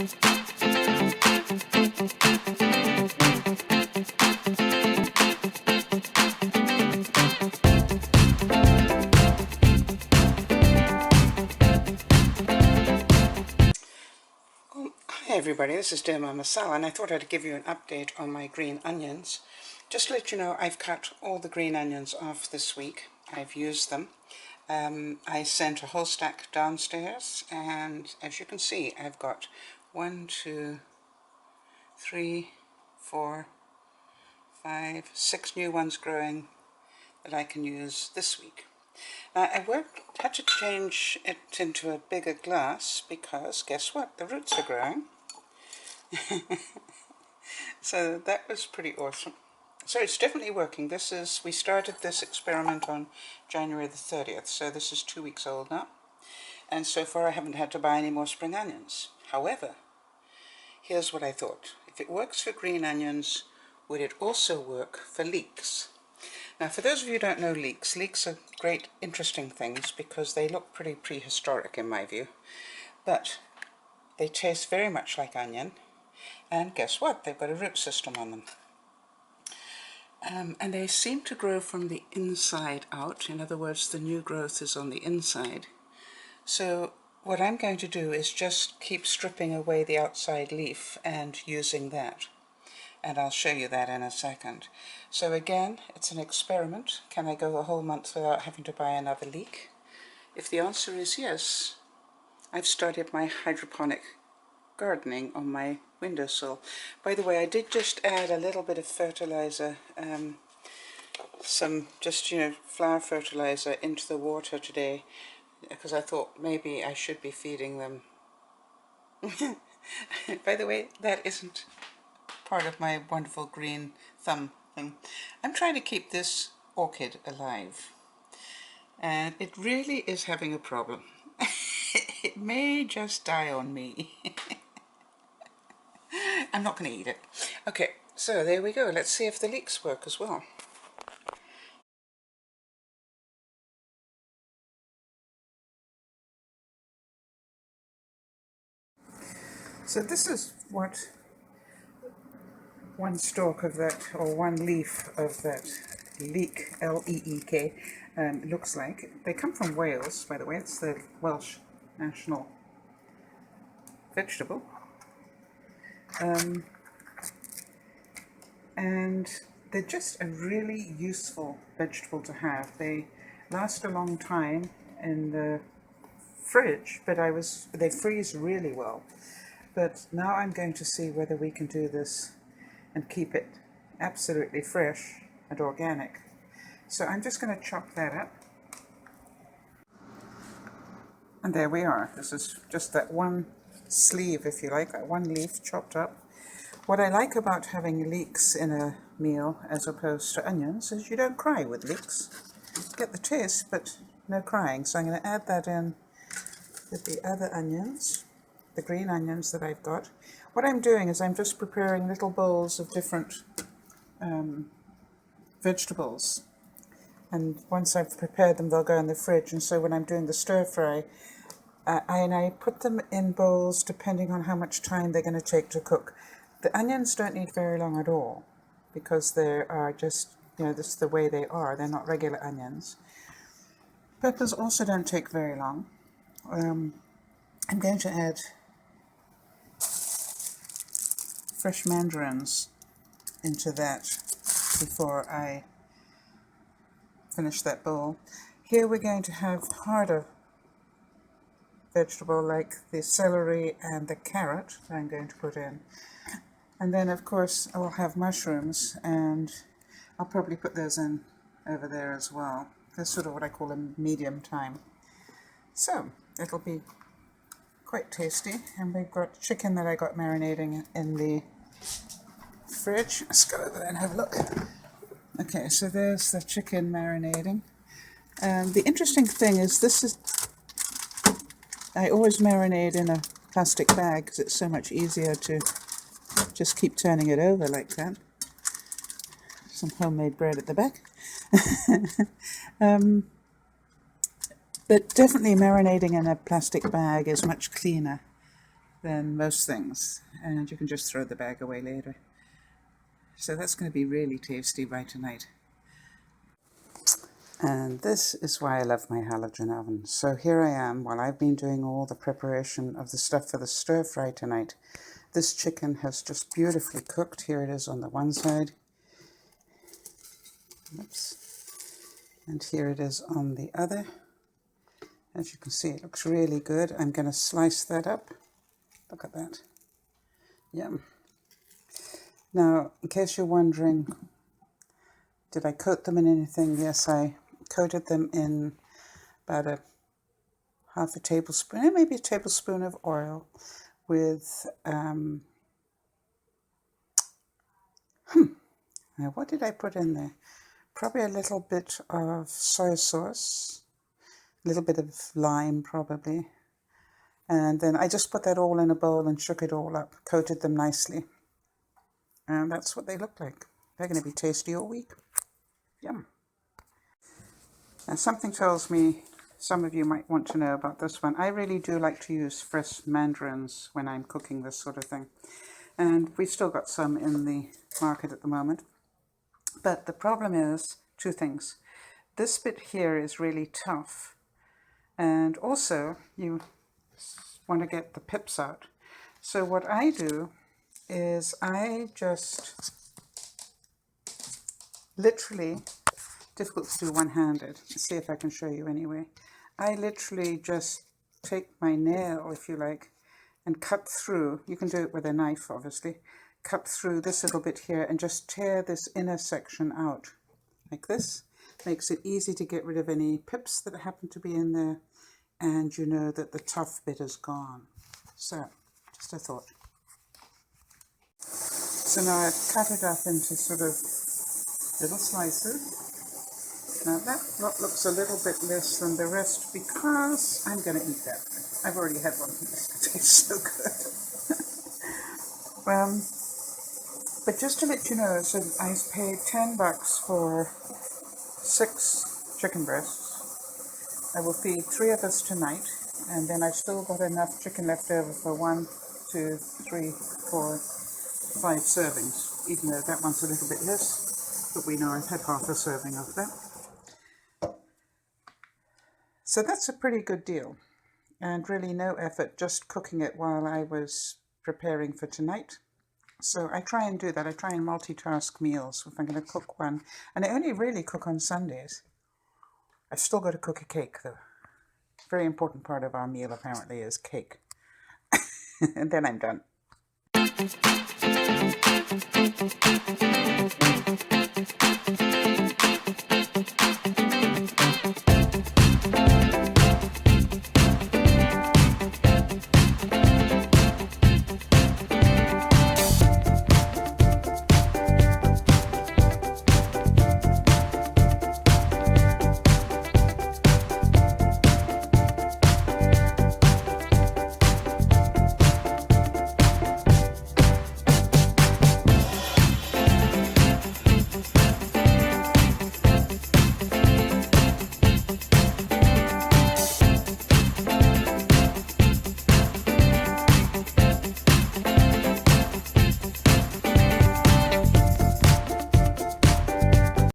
Hi everybody, this is DearMamaSal, and I thought I'd give you an update on my green onions. Just to let you know, I've cut all the green onions off this week. I've used them. I sent a whole stack downstairs, and as you can see, I've got 1, 2, 3, 4, 5, 6 new ones growing that I can use this week. Now I had to change it into a bigger glass because guess what? The roots are growing. So that was pretty awesome. So it's definitely working. We started this experiment on January the 30th, so this is 2 weeks old now. And so far I haven't had to buy any more spring onions. However, here's what I thought. If it works for green onions, would it also work for leeks? Now, for those of you who don't know leeks are great, interesting things because they look pretty prehistoric in my view. But they taste very much like onion, and guess what? They've got a root system on them. And they seem to grow from the inside out. In other words, the new growth is on the inside. So what I'm going to do is just keep stripping away the outside leaf and using that. And I'll show you that in a second. So again, it's an experiment. Can I go a whole month without having to buy another leek? If the answer is yes, I've started my hydroponic gardening on my windowsill. By the way, I did just add a little bit of fertilizer, some just, flower fertilizer into the water today because I thought maybe I should be feeding them. By the way, that isn't part of my wonderful green thumb thing. I'm trying to keep this orchid alive, and it really is having a problem. It may just die on me. I'm not going to eat it. Okay, so there we go. Let's see if the leeks work as well. So this is what one stalk of that, or one leaf of that leek, L-E-E-K, looks like. They come from Wales, by the way. It's the Welsh national vegetable. And they're just a really useful vegetable to have. They last a long time in the fridge, but they freeze really well. But now I'm going to see whether we can do this and keep it absolutely fresh and organic. So I'm just going to chop that up. And there we are. This is just that one sleeve, if you like, that one leaf chopped up. What I like about having leeks in a meal as opposed to onions is you don't cry with leeks. Get the taste, but no crying. So I'm going to add that in with the other onions, the green onions that I've got. What I'm doing is I'm just preparing little bowls of different vegetables. And once I've prepared them, they'll go in the fridge. And so when I'm doing the stir fry, I put them in bowls depending on how much time they're going to take to cook. The onions don't need very long at all because they are just, this is the way they are. They're not regular onions. Peppers also don't take very long. I'm going to add fresh mandarins into that before I finish that bowl. Here we're going to have harder vegetable like the celery and the carrot that I'm going to put in. And then of course I will have mushrooms, and I'll probably put those in over there as well. That's sort of what I call a medium time. So it'll be quite tasty. And we've got chicken that I got marinating in the fridge. Let's go over there and have a look. Okay, so there's the chicken marinating. The interesting thing is I always marinate in a plastic bag because it's so much easier to just keep turning it over like that. Some homemade bread at the back. But definitely marinating in a plastic bag is much cleaner than most things, and you can just throw the bag away later. So that's going to be really tasty by tonight. And this is why I love my halogen oven. So here I am, while I've been doing all the preparation of the stuff for the stir fry tonight. This chicken has just beautifully cooked. Here it is on the one side. Oops. And here it is on the other. As you can see, it looks really good. I'm going to slice that up. Look at that. Yum. Now, in case you're wondering, did I coat them in anything? Yes, I coated them in about half a tablespoon, maybe a tablespoon of oil with, now what did I put in there? Probably a little bit of soy sauce, a little bit of lime probably. And then I just put that all in a bowl and shook it all up, coated them nicely. And that's what they look like. They're going to be tasty all week. Yum. Now something tells me some of you might want to know about this one. I really do like to use fresh mandarins when I'm cooking this sort of thing. And we've still got some in the market at the moment. But the problem is two things. This bit here is really tough. And also you want to get the pips out. So what I do is I just literally, difficult to do one-handed. Let's see if I can show you anyway. I literally just take my nail, if you like, and cut through. You can do it with a knife, obviously. Cut through this little bit here and just tear this inner section out, like this. Makes it easy to get rid of any pips that happen to be in there, and you know that the tough bit is gone. So, just a thought. So now I've cut it up into sort of little slices. Now that looks a little bit less than the rest because I'm going to eat that. I've already had one. It tastes so good. But just to let you know, so I paid $10 for 6 chicken breasts. I will feed 3 of us tonight, and then I've still got enough chicken left over for 1, 2, 3, 4, 5 servings, even though that one's a little bit less, but we know I've had half a serving of that. So that's a pretty good deal, and really no effort, just cooking it while I was preparing for tonight. So I try and do that. I try and multitask meals if I'm going to cook one, and I only really cook on Sundays. I've still got to cook a cake though. Very important part of our meal apparently is cake. And then I'm done.